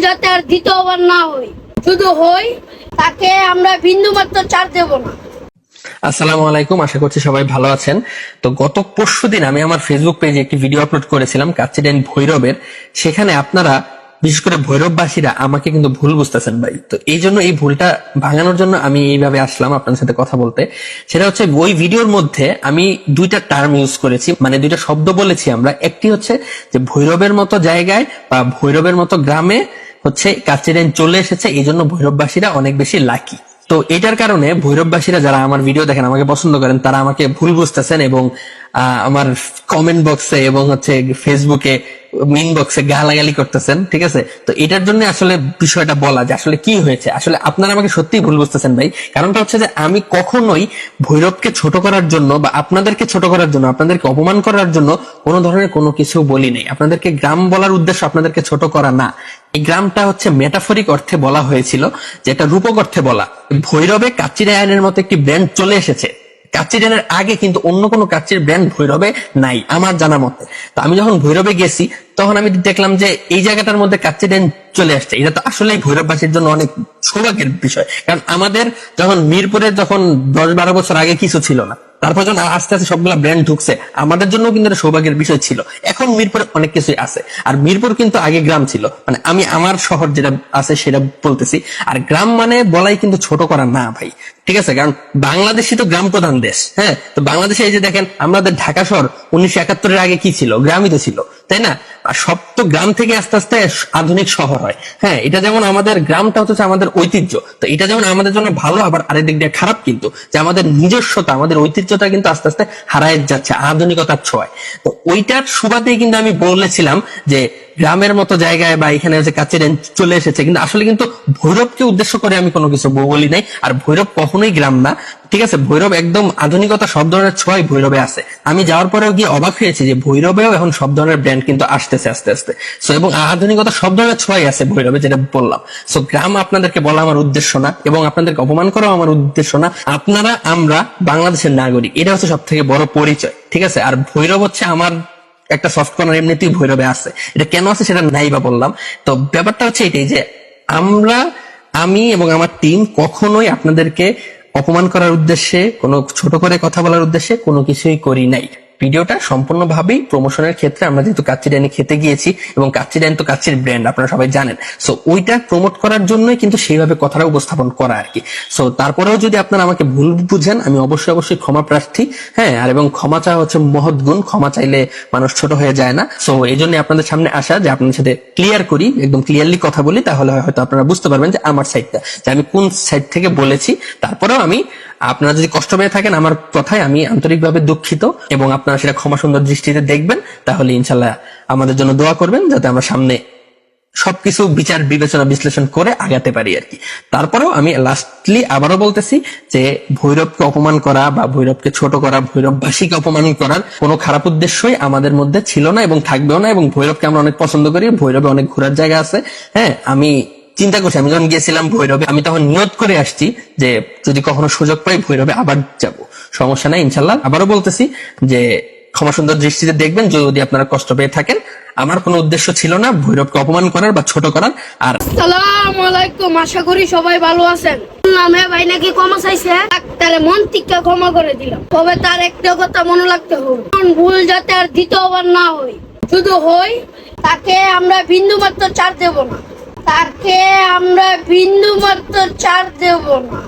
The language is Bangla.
যাতে আর দ্বিতীয়বার না হই, শুধু হই তাকে আমরা বিন্দুমাত্র ছাড় দেব না। আসসালামু আলাইকুম, আশা করছি সবাই ভালো আছেন। তো গত পরশুদিন আমি আমার ফেসবুক পেজে একটি ভিডিও আপলোড করেছিলাম কাচ্চিডাইন ভৈরবের। সেখানে আপনারা বিশেষ করে ভৈরববাসীরা আমাকে কিন্তু ভুল বুঝতেছেন ভাই। তো এই জন্য এই ভুলটা ভাঙানোর জন্য আমি এইভাবে আসলাম আপনাদের সাথে কথা বলতে। সেটা হচ্ছে ওই ভিডিওর মধ্যে আমি দুইটা টার্ম ইউজ করেছি, মানে দুইটা শব্দ বলেছি আমরা। একটি হচ্ছে যে ভৈরবের মতো জায়গায় বা ভৈরবের মতো গ্রামে হচ্ছে কাচ্চিডাইন চলে এসেছে, এই জন্য ভৈরববাসীরা অনেক বেশি লাকি। তো এটার কারণে ভৈরববাসীরা যারা আমার ভিডিও দেখেন, আমাকে পছন্দ করেন, তারা আমাকে ভুল বুঝতেছেন এবং আমার কমেন্ট বক্সে এবং হচ্ছে ফেসবুকে মিন বক্সে গালাগালি করতেছেন, ঠিক আছে। তো এটার জন্য আসলে বিষয়টা বলা যে আসলে কি হয়েছে। আসলে আপনারা আমাকে সত্যিই ভুল বুঝতেছেন ভাই। কারণটা হচ্ছে যে আমি কখনোই ভৈরবকে ছোট করার জন্য বা আপনাদেরকে ছোট করার জন্য, আপনাদেরকে অপমান করার জন্য কোনো ধরনের কোনো কিছু বলি নাই। আপনাদেরকে গ্রাম বলার উদ্দেশ্য আপনাদেরকে ছোট করা না। এই গ্রামটা হচ্ছে মেটাফরিক অর্থে বলা হয়েছিল, যেটা রূপক অর্থে বলা। ভৈরবে কাচ্চিডাইনের মতো একটি ব্র্যান্ড চলে এসেছে। কাচ্চিডাইনের আগে কিন্তু অন্য কোনো কাচ্চির ব্র্যান্ড ভৈরবে নাই আমার জানা মতে। তো আমি যখন ভৈরবে গেছি তখন আমি দেখলাম যে এই জায়গাটার মধ্যে কাচ্চিডাইন চলে আসছে। এটা তো আসলেই ভৈরববাসীর জন্য অনেক সৌভাগ্যের বিষয়। কারণ আমাদের যখন মিরপুরে যখন 10-12 বছর আগে কিছু ছিল না, তারপর যখন আস্তে আস্তে সবগুলা ব্র্যান্ড ঢুকছে, আমাদের জন্য কিন্তু এটা সৌভাগ্যের বিষয় ছিল। এখন মিরপুরে অনেক কিছুই আছে। আর মিরপুর কিন্তু আগে গ্রাম ছিল, মানে আমি আমার শহর যেটা আছে সেটা বলতেছি। আর গ্রাম মানে বলাই কিন্তু ছোট করা না ভাই, ঠিক আছে। কারণ বাংলাদেশই তো গ্রাম প্রধান দেশ, হ্যাঁ। তো বাংলাদেশে এই যে দেখেন আমাদের ঢাকা শহর 1971-এর আগে কি ছিল? গ্রামই তো ছিল, তাই না? আর সব তো গ্রাম থেকে আস্তে আস্তে আধুনিক শহর হয়, হ্যাঁ। এটা যেমন আমাদের গ্রামটা হচ্ছে আমাদের ঐতিহ্য, তো এটা যেমন আমাদের জন্য ভালো, আবার আরেকদিক দিয়ে খারাপ কিন্তু, যে আমাদের নিজস্বতা, আমাদের ঐতিহ্যটা কিন্তু আস্তে আস্তে হারায় যাচ্ছে আধুনিকতার ছোঁয়ায়। তো ওইটার সুবাদেই কিন্তু আমি বলেছিলাম যে গ্রামের মতো জায়গায় বা এখানে হচ্ছে কাচ্চিডাইন চলে এসেছে, কিন্তু আসলে কিন্তু ভৈরবকে উদ্দেশ্য করে আমি কোনো কিছু বলি নাই। আর ভৈরব কখনোই গ্রাম না, ঠিক আছে। ভৈরব একদম আধুনিকতা, সব ধরনের ছোঁয়াই ভৈরবে আছে। আমি যাওয়ার পরেও গিয়ে অবাক হয়েছি যে ভৈরবেও এখন সব ধরনের ব্র্যান্ড কিন্তু আসতেছে আস্তে আস্তে। সো এবং আধুনিকতা সব ধরনের ছোঁয়াই আছে ভৈরবে, যেটা বললাম। সো গ্রাম আপনাদেরকে বলা আমার উদ্দেশ্য না এবং আপনাদেরকে অপমান করাও আমার উদ্দেশ্য না। আপনারা, আমরা বাংলাদেশের নাগরিক, এটা হচ্ছে সব থেকে বড় পরিচয়, ঠিক আছে। আর ভৈরব হচ্ছে আমার একটা সফট কর্নার এমনিতেই ভৈরবে আছে। এটা কেন আছে সেটা নাই বা বললাম। তো ব্যাপারটা হচ্ছে এটাই যে আমি এবং আমার টিম কখনোই আপনাদেরকে অপমান করার উদ্দেশ্যে, কোনো ছোট করে কথা বলার উদ্দেশ্যে কোনো কিছুই করি নাই। ভিডিওটা সম্পূর্ণভাবেই প্রমোশনের ক্ষেত্রে, আমরা যেহেতু কাচ্চিডাইনে খেতে গিয়েছি এবং কাচ্চিডাইন তো কাচ্চির ব্র্যান্ড, আপনারা সবাই জানেন। সো ওইটা প্রমোট করার জন্যই কিন্তু সেইভাবে কথাটা উপস্থাপন করা আর কি। সো তারপরেও যদি আপনারা আমাকে ভুল বুঝেন, আমি অবশ্যই ক্ষমা প্রার্থী, হ্যাঁ। আর এবং ক্ষমা চাওয়া হচ্ছে মহৎ গুণ, ক্ষমা চাইলে মানুষ ছোট হয়ে যায় না। সো এই জন্য আপনাদের সামনে আসা, যে আপনাদের সাথে ক্লিয়ার করি, একদম ক্লিয়ারলি কথা বলি, তাহলে হয়তো আপনারা বুঝতে পারবেন যে আমার সাইডটা, যে আমি কোন সাইড থেকে বলেছি। তারপরেও আপনারা যদি কষ্ট পেয়ে থাকেন আমার কথায়, আমি আন্তরিকভাবে দুঃখিত এবং আপনারা সেটা ক্ষমা সুন্দর দৃষ্টিতে দেখবেন। তাহলে ইনশাল্লাহ আমাদের জন্য দোয়া করবেন, যাতে আমরা সামনে সবকিছু বিচার বিবেচনা বিশ্লেষণ করে আগাতে পারি আর কি। তারপরেও আমি লাস্টলি আবারও বলতেছি যে ভৈরবকে অপমান করা বা ভৈরবকে ছোট করা, ভৈরববাসীকে অপমান করার কোনো খারাপ উদ্দেশ্যই আমাদের মধ্যে ছিল না এবং থাকবেও না। এবং ভৈরবকে আমরা অনেক পছন্দ করি, ভৈরবে অনেক ঘোরার জায়গা আছে, হ্যাঁ। আমি চিন্তা করছি, আমি যখন গিয়েছিলাম ভৈরবে, আমি তখন নিয়ত করে আসছি যে যদি কখনো সুযোগ পাই ভৈরবে আবার যাব, সমস্যা নাই ইনশাল্লাহ। আবারও বলতেছি যে ক্ষমা সুন্দর দৃষ্টিতে দেখবেন যদি আপনারা কষ্ট পেয়ে থাকেন। আমার কোনো উদ্দেশ্য ছিল না ভৈরবকে অপমান করার বা ছোট করার। আর আসসালামু আলাইকুম, আশা করি সবাই ভালো আছেন। নামে ভাই নাকি ক্ষমা চাইছে, তারে মন থেকে ক্ষমা করে দিলাম। তবে তার একটা কথা মনে রাখতে হবে, ভুল যাতে আর দ্বিতীয়বার না হই, শুধু হই তাকে আমরা বিন্দুমাত্র ছাড় দেব না, তাকে আমরা বিন্দুমাত্র ছাড় দেব না।